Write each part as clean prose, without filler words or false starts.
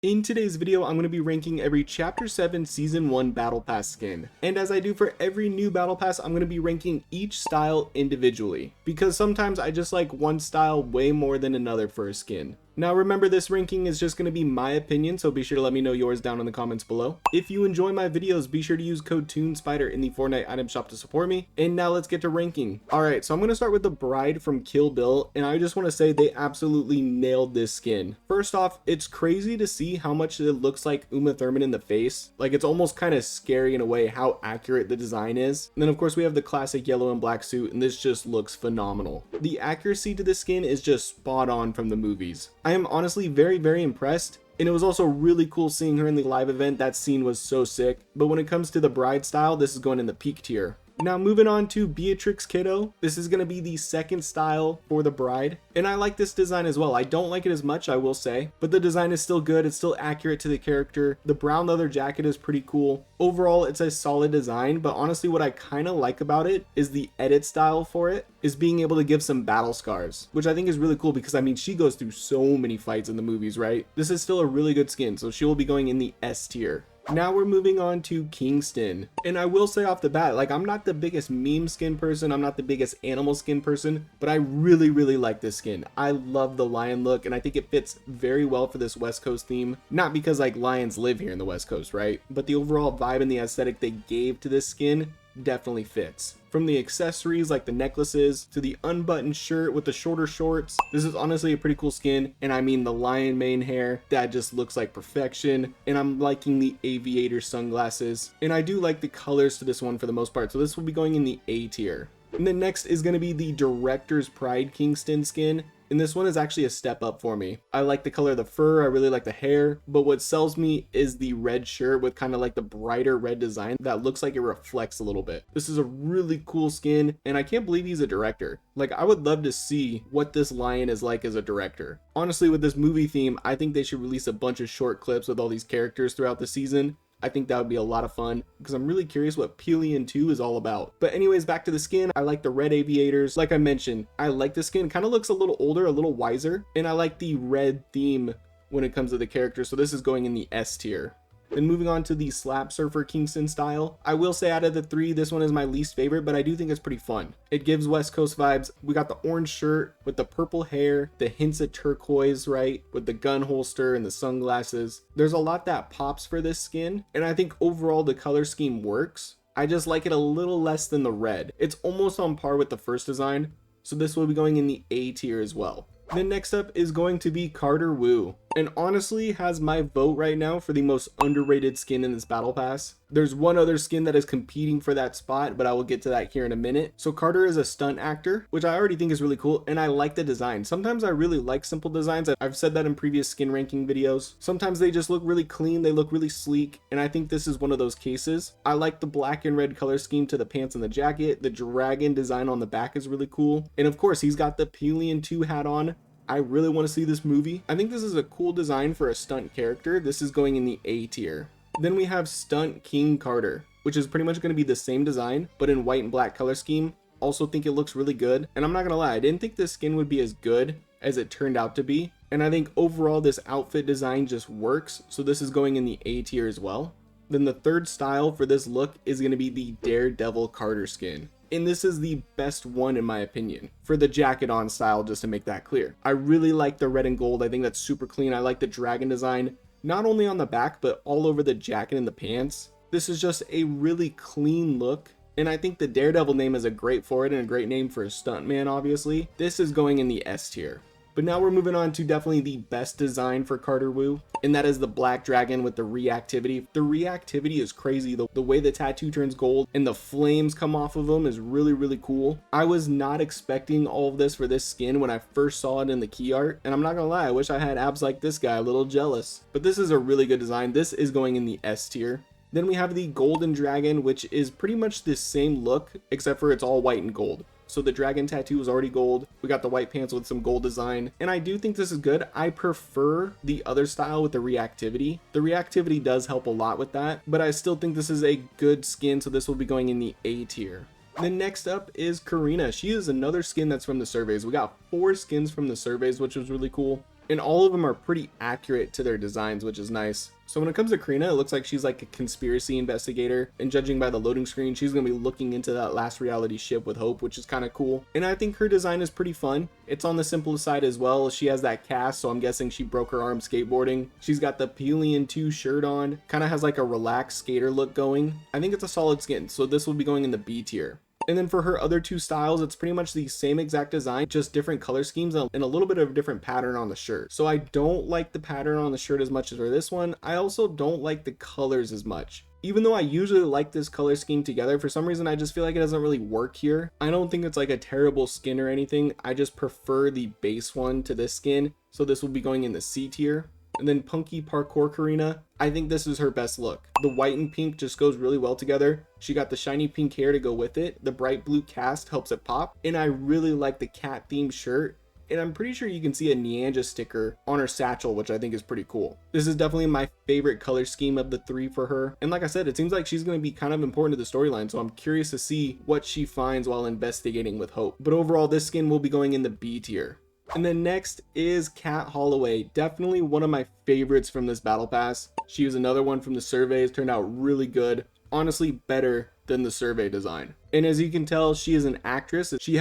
In today's video, I'm going to be ranking every Chapter 7 Season 1 Battle Pass skin. And as I do for every new Battle Pass, I'm going to be ranking each style individually. Because sometimes I just like one style way more than another for a skin. Now remember, this ranking is just going to be my opinion, so be sure to let me know yours down in the comments below. If you enjoy my videos, be sure to use code TuneSpider in the Fortnite item shop to support me. And now let's get to ranking. Alright, so I'm going to start with the Bride from Kill Bill, and I just want to say they absolutely nailed this skin. First off, it's crazy to see how much it looks like Uma Thurman in the face. Like, it's almost kind of scary in a way how accurate the design is. And then of course we have the classic yellow and black suit, and this just looks phenomenal. The accuracy to this skin is just spot on from the movies. I am honestly very impressed, and it was also really cool seeing her in the live event. That scene was so sick. But when it comes to the Bride style, this is going in the peak tier. Now moving on to Beatrix Kiddo, this is going to be the second style for the Bride, and I like this design as well. I don't like it as much, I will say, but the design is still good. It's still accurate to the character. The brown leather jacket is pretty cool. Overall, it's a solid design, but honestly what I kind of like about it is the edit style for it is being able to give some battle scars, which I think is really cool because I mean she goes through so many fights in the movies, right? This is still a really good skin, so she will be going in the S tier. Now we're moving on to Kingston, and I will say off the bat, like, I'm not the biggest meme skin person, I'm not the biggest animal skin person, but I really like this skin. I love the lion look, and I think it fits very well for this West Coast theme. Not because like lions live here in the West Coast, right? But the overall vibe and the aesthetic they gave to this skin definitely fits. From the accessories like the necklaces to the unbuttoned shirt with the shorter shorts, this is honestly a pretty cool skin. And I mean the lion mane hair, that just looks like perfection. And I'm liking the aviator sunglasses, and I do like the colors to this one for the most part, so this will be going in the A tier. And then next is going to be the Director's Pride Kingston skin. And this one is actually a step up for me. I like the color of the fur, I really like the hair, but what sells me is the red shirt with kind of like the brighter red design that looks like it reflects a little bit. This is a really cool skin, and I can't believe he's a director. Like, I would love to see what this lion is like as a director. Honestly, with this movie theme, I think they should release a bunch of short clips with all these characters throughout the season. I think that would be a lot of fun because I'm really curious what Pelion 2 is all about. But anyways, back to the skin. I like the red aviators. Like I mentioned, I like the skin. Kind of looks a little older, a little wiser. And I like the red theme when it comes to the character. So this is going in the S tier. Then moving on to the Slap Surfer Kingston style. I will say out of the three, this one is my least favorite, but I do think it's pretty fun. It gives West Coast vibes. We got the orange shirt with the purple hair, the hints of turquoise, right? With the gun holster and the sunglasses. There's a lot that pops for this skin, and I think overall the color scheme works. I just like it a little less than the red. It's almost on par with the first design, so this will be going in the A tier as well. Then next up is going to be Carter Wu, and honestly has my vote right now for the most underrated skin in this battle pass. There's one other skin that is competing for that spot, but I will get to that here in a minute. So Carter is a stunt actor, which I already think is really cool, and I like the design. Sometimes I really like simple designs. I've said that in previous skin ranking videos. Sometimes they just look really clean, they look really sleek, and I think this is one of those cases. I like the black and red color scheme to the pants and the jacket. The dragon design on the back is really cool, and of course he's got the Pelion 2 hat on. I really want to see this movie. I think this is a cool design for a stunt character. This is going in the A tier. Then we have Stunt King Carter, which is pretty much going to be the same design, but in white and black color scheme. Also think it looks really good. And I'm not going to lie, I didn't think this skin would be as good as it turned out to be. And I think overall this outfit design just works. So this is going in the A tier as well. Then the third style for this look is going to be the Daredevil Carter skin. And this is the best one in my opinion for the jacket on style, just to make that clear. I really like the red and gold. I think that's super clean. I like the dragon design, not only on the back, but all over the jacket and the pants. This is just a really clean look. And I think the Daredevil name is a great for it and a great name for a stuntman, obviously. This is going in the S tier. But now we're moving on to definitely the best design for Carter Wu, and that is the black dragon with the reactivity. The reactivity is crazy. The way the tattoo turns gold and the flames come off of them is really cool. I was not expecting all of this for this skin when I first saw it in the key art, and I'm not gonna lie, I wish I had abs like this guy, a little jealous. But this is a really good design. This is going in the S tier. Then we have the Golden Dragon, which is pretty much the same look, except for it's all white and gold. So the dragon tattoo is already gold. We got the white pants with some gold design. And I do think this is good. I prefer the other style with the reactivity. The reactivity does help a lot with that, but I still think this is a good skin, so this will be going in the A tier. Then next up is Karina. She is another skin that's from the surveys. We got 4 skins from the surveys, which was really cool. and all of them are pretty accurate to their designs, which is nice. So when it comes to Karina, it looks like she's like a conspiracy investigator, and judging by the loading screen, she's going to be looking into that last reality ship with Hope, which is kind of cool. And I think her design is pretty fun. It's on the simple side as well. She has that cast, so I'm guessing she broke her arm skateboarding. She's got the Pelion 2 shirt on, kind of has like a relaxed skater look going. I think it's a solid skin, so this will be going in the B tier. And then for her other two styles, it's pretty much the same exact design, just different color schemes and a little bit of a different pattern on the shirt. So I don't like the pattern on the shirt as much as for this one. I also don't like the colors as much. Even though I usually like this color scheme together, for some reason I just feel like it doesn't really work here. I don't think it's like a terrible skin or anything. I just prefer the base one to this skin. So this will be going in the C tier. And then Punky Parkour Karina, I think this is her best look. The white and pink just goes really well together. She got the shiny pink hair to go with it. The bright blue cast helps it pop. And I really like the cat themed shirt. And I'm pretty sure you can see a Nyanja sticker on her satchel, which I think is pretty cool. This is definitely my favorite color scheme of the three for her. And like I said, it seems like she's going to be kind of important to the storyline. So I'm curious to see what she finds while investigating with Hope. But overall, this skin will be going in the B tier. And then next is Kat Holloway, definitely one of my favorites from this battle pass. She was another one from the surveys, turned out really good, honestly better than the survey design. And as you can tell, she is an actress. She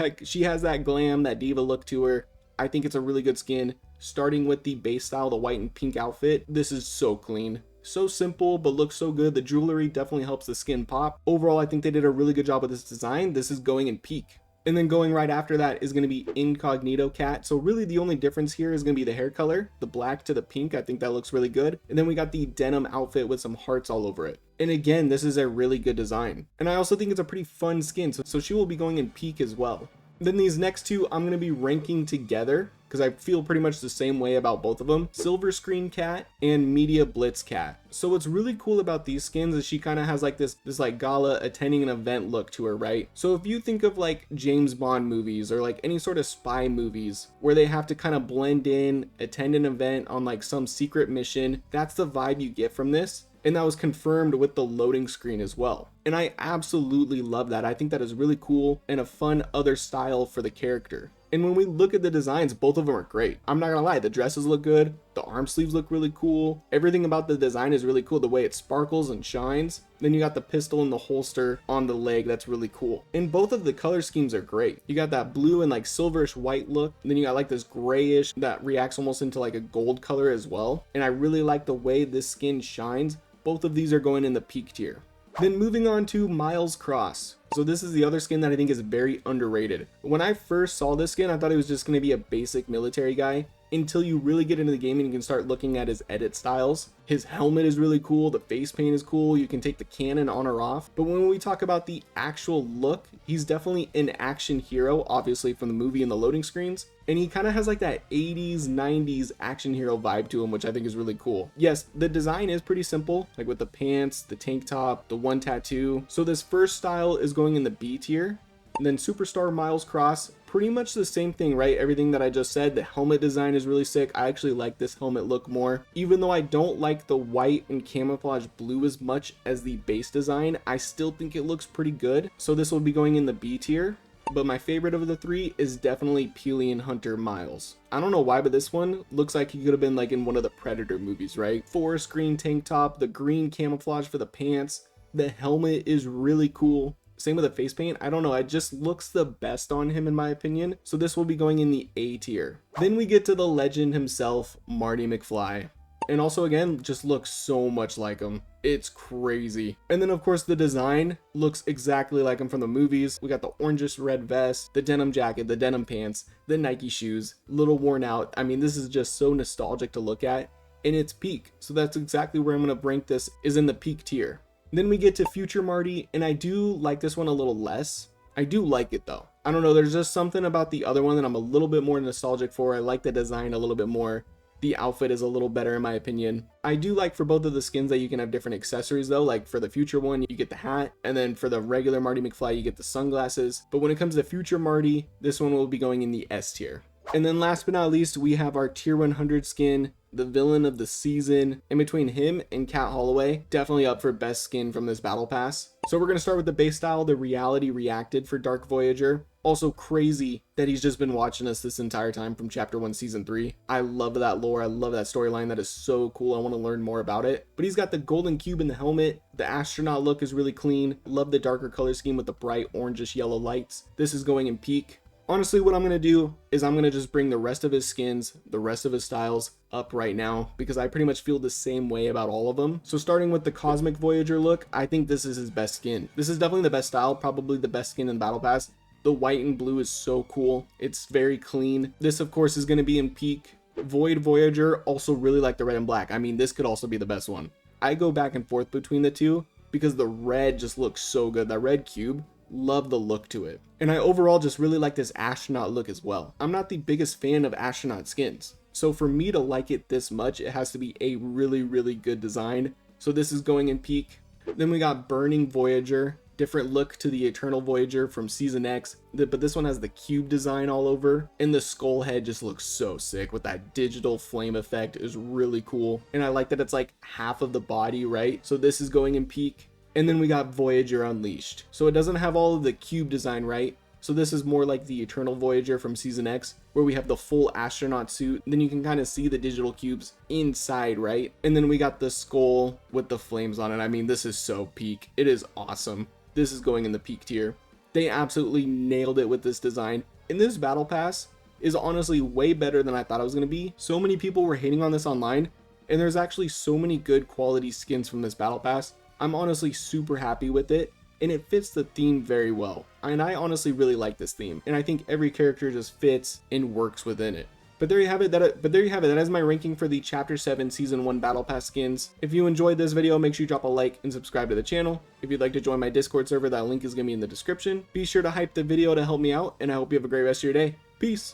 has that glam, that diva look to her. I think it's a really good skin. Starting with the base style, the white and pink outfit, this is so clean. So simple, but looks so good. The jewelry definitely helps the skin pop. Overall, I think they did a really good job with this design. This is going in peak. And then going right after that is going to be Incognito Cat. So really the only difference here is going to be the hair color, the black to the pink. I think that looks really good. And then we got the denim outfit with some hearts all over it. And again, this is a really good design. And I also think it's a pretty fun skin. So she will be going in peak as well. Then these next two I'm going to be ranking together because I feel pretty much the same way about both of them. Silver Screen Cat and Media Blitz Cat. So what's really cool about these skins is she kind of has like this like gala attending an event look to her, right? So if you think of like James Bond movies or like any sort of spy movies where they have to kind of blend in, attend an event on like some secret mission, that's the vibe you get from this. And that was confirmed with the loading screen as well. And I absolutely love that. I think that is really cool and a fun other style for the character. And when we look at the designs, both of them are great. I'm not gonna lie, the dresses look good, the arm sleeves look really cool. Everything about the design is really cool, the way it sparkles and shines. Then you got the pistol and the holster on the leg, that's really cool. And both of the color schemes are great. You got that blue and like silverish white look, and then you got like this grayish that reacts almost into like a gold color as well. And I really like the way this skin shines. Both of these are going in the peak tier. Then moving on to Miles Cross. So this is the other skin that I think is very underrated. When I first saw this skin, I thought it was just going to be a basic military guy until you really get into the game and you can start looking at his edit styles. His helmet is really cool, the face paint is cool, you can take the cannon on or off. But when we talk about the actual look, he's definitely an action hero, obviously from the movie and the loading screens. And he kind of has like that 80s, 90s action hero vibe to him, which I think is really cool. Yes, the design is pretty simple, like with the pants, the tank top, the one tattoo. So this first style is going in the B tier. And then Superstar Miles Cross, pretty much the same thing, right? Everything that I just said. The helmet design is really sick. I actually like this helmet look more. Even though I don't like the white and camouflage blue as much as the base design, I still think it looks pretty good. So this will be going in the B tier. But my favorite of the three is definitely Pelion Hunter Miles. I don't know why, but this one looks like he could have been like in one of the Predator movies, right? Forest green tank top, the green camouflage for the pants. The helmet is really cool. Same with the face paint. I don't know, it just looks the best on him in my opinion. So this will be going in the A tier. Then we get to the legend himself, Marty McFly. And also again, just looks so much like him. It's crazy. And then of course the design looks exactly like him from the movies. We got the orangish red vest, the denim jacket, the denim pants, the Nike shoes, little worn out. I mean, this is just so nostalgic to look at, and it's peak. So that's exactly where I'm gonna rank this, is in the peak tier. Then we get to Future Marty, and I do like this one a little less. I do like it though. I don't know, there's just something about the other one that I'm a little bit more nostalgic for. I like the design a little bit more. The outfit is a little better in my opinion. I do like for both of the skins that you can have different accessories though. Like for the Future one, you get the hat, and then for the regular Marty McFly, you get the sunglasses. But when it comes to Future Marty, this one will be going in the S tier. And then last but not least, we have our tier 100 skin, the villain of the season. In between him and Cat Holloway, definitely up for best skin from this battle pass. So we're going to start with the base style, the reality reacted for Dark Voyager. Also crazy that he's just been watching us this entire time from chapter 1 season 3. I love that lore. I love that storyline. That is so cool. I want to learn more about it. But he's got the golden cube in the helmet. The astronaut look is really clean. Love the darker color scheme with the bright orangish yellow lights. This is going in peak. Honestly, what I'm going to do is I'm going to just bring the rest of his skins, the rest of his styles up right now, because I pretty much feel the same way about all of them. So starting with the Cosmic Voyager look, I think this is his best skin. This is definitely the best style, probably the best skin in the Battle Pass. The white and blue is so cool. It's very clean. This, of course, is going to be in peak. Void Voyager, also really like the red and black. I mean, this could also be the best one. I go back and forth between the two because the red just looks so good. That red cube, love the look to it. And I overall just really like this astronaut look as well. I'm not the biggest fan of astronaut skins, so for me to like it this much, it has to be a really, really good design. So this is going in peak. Then we got Burning Voyager, different look to the Eternal Voyager from season X, but this one has the cube design all over, and the skull head just looks so sick with that digital flame effect. Is really cool. And I like that it's like half of the body, right? So this is going in peak. And then we got Voyager Unleashed. So it doesn't have all of the cube design, right? So this is more like the Eternal Voyager from season X, where we have the full astronaut suit. Then you can kind of see the digital cubes inside, right? And then we got the skull with the flames on it. I mean, this is so peak. It is awesome. This is going in the peak tier. They absolutely nailed it with this design. And this battle pass is honestly way better than I thought it was going to be. So many people were hating on this online, and there's actually so many good quality skins from this battle pass. I'm honestly super happy with it, and it fits the theme very well. And I honestly really like this theme, and I think every character just fits and works within it. But there you have it. That is my ranking for the Chapter 7 Season 1 Battle Pass skins. If you enjoyed this video, make sure you drop a like and subscribe to the channel. If you'd like to join my Discord server, that link is going to be in the description. Be sure to hype the video to help me out, and I hope you have a great rest of your day. Peace!